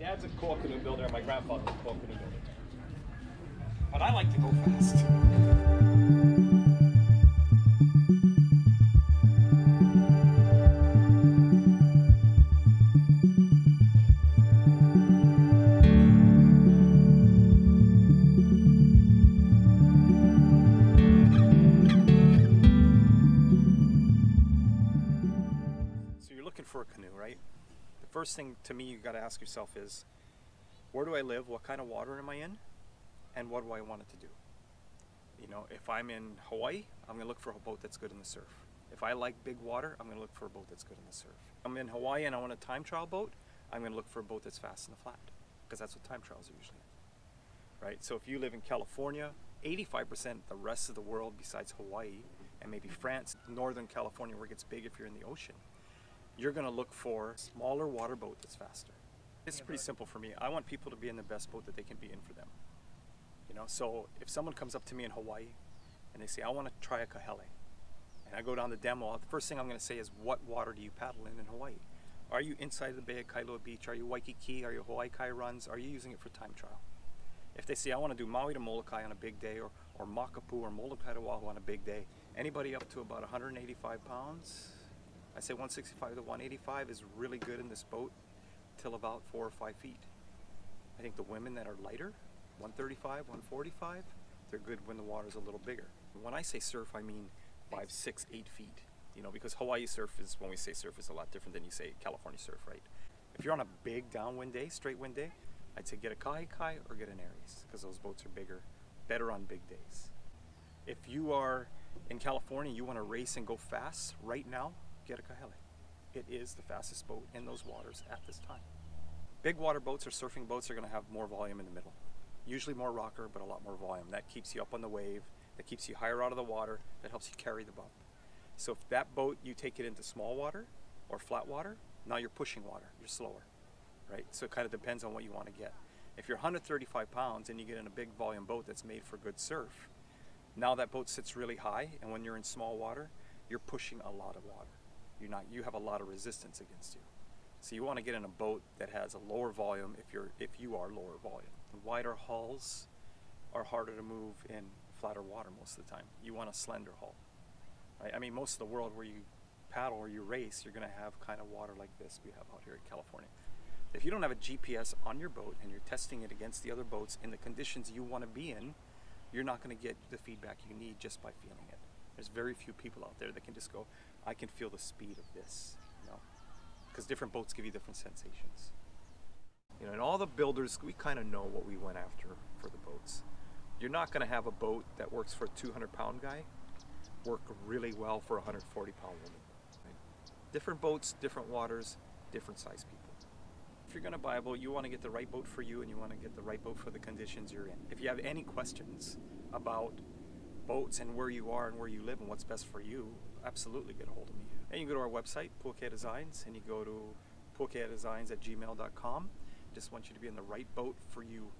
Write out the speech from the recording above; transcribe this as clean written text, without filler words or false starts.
dad's a cool canoe builder and my grandfather's a cool canoe builder. But I like to go fast. So you're looking for a canoe, right? The first thing to me you got to ask yourself is, where do I live? What kind of water am I in? And what do I want it to do? You know, if I'm in Hawaii, I'm gonna look for a boat that's good in the surf. If I like big water, I'm gonna look for a boat that's good in the surf. If I'm in Hawaii and I want a time trial boat, I'm gonna look for a boat that's fast in the flat, because that's what time trials are usually in, right? So if you live in California, 85% the rest of the world besides Hawaii and maybe France, Northern California where it gets big if you're in the ocean, you're gonna look for a smaller water boat that's faster. It's pretty simple for me. I want people to be in the best boat that they can be in for them. You know, so if someone comes up to me in Hawaii and they say, I want to try a kahele, and I go down the demo, the first thing I'm going to say is, what water do you paddle in Hawaii? Are you inside the bay at Kailua Beach? Are you Waikiki? Are you Hawaii Kai runs? Are you using it for time trial? If they say, I want to do Maui to Molokai on a big day, or Makapu or Molokai to Oahu on a big day, anybody up to about 185 pounds, I say 165 to 185 is really good in this boat till about 4 or 5 feet. I think the women that are lighter, 135, 145, they're good when the water's a little bigger. When I say surf, I mean 5, 6, 8 feet. You know, because Hawaii surf is, when we say surf, is a lot different than you say California surf, right? If you're on a big downwind day, straight wind day, I'd say get a Kai Kai or get an Aries, because those boats are bigger, better on big days. If you are in California, you want to race and go fast right now, get a Kahele. It is the fastest boat in those waters at this time. Big water boats or surfing boats are going to have more volume in the middle. Usually more rocker, but a lot more volume. That keeps you up on the wave, that keeps you higher out of the water, that helps you carry the bump. So if that boat, you take it into small water or flat water, now you're pushing water, you're slower, right? So it kind of depends on what you want to get. If you're 135 pounds and you get in a big volume boat that's made for good surf, now that boat sits really high, and when you're in small water, you're pushing a lot of water. You have a lot of resistance against you. So you want to get in a boat that has a lower volume if you are lower volume. Wider hulls are harder to move in flatter water most of the time. You want a slender hull, right? I mean, most of the world where you paddle or you race, you're going to have kind of water like this we have out here in California. If you don't have a GPS on your boat and you're testing it against the other boats in the conditions you want to be in, you're not going to get the feedback you need just by feeling it. There's very few people out there that can just go, I can feel the speed of this, you know, because different boats give you different sensations. You know, and all the builders, we kind of know what we went after for the boats. You're not going to have a boat that works for a 200-pound guy work really well for a 140-pound woman. Right? Different boats, different waters, different size people. If you're going to buy a boat, you want to get the right boat for you, and you want to get the right boat for the conditions you're in. If you have any questions about boats and where you are and where you live and what's best for you, absolutely get a hold of me. And you can go to our website, Puakea Designs, and you go to puakeadesigns@gmail.com. Just want you to be in the right boat for you.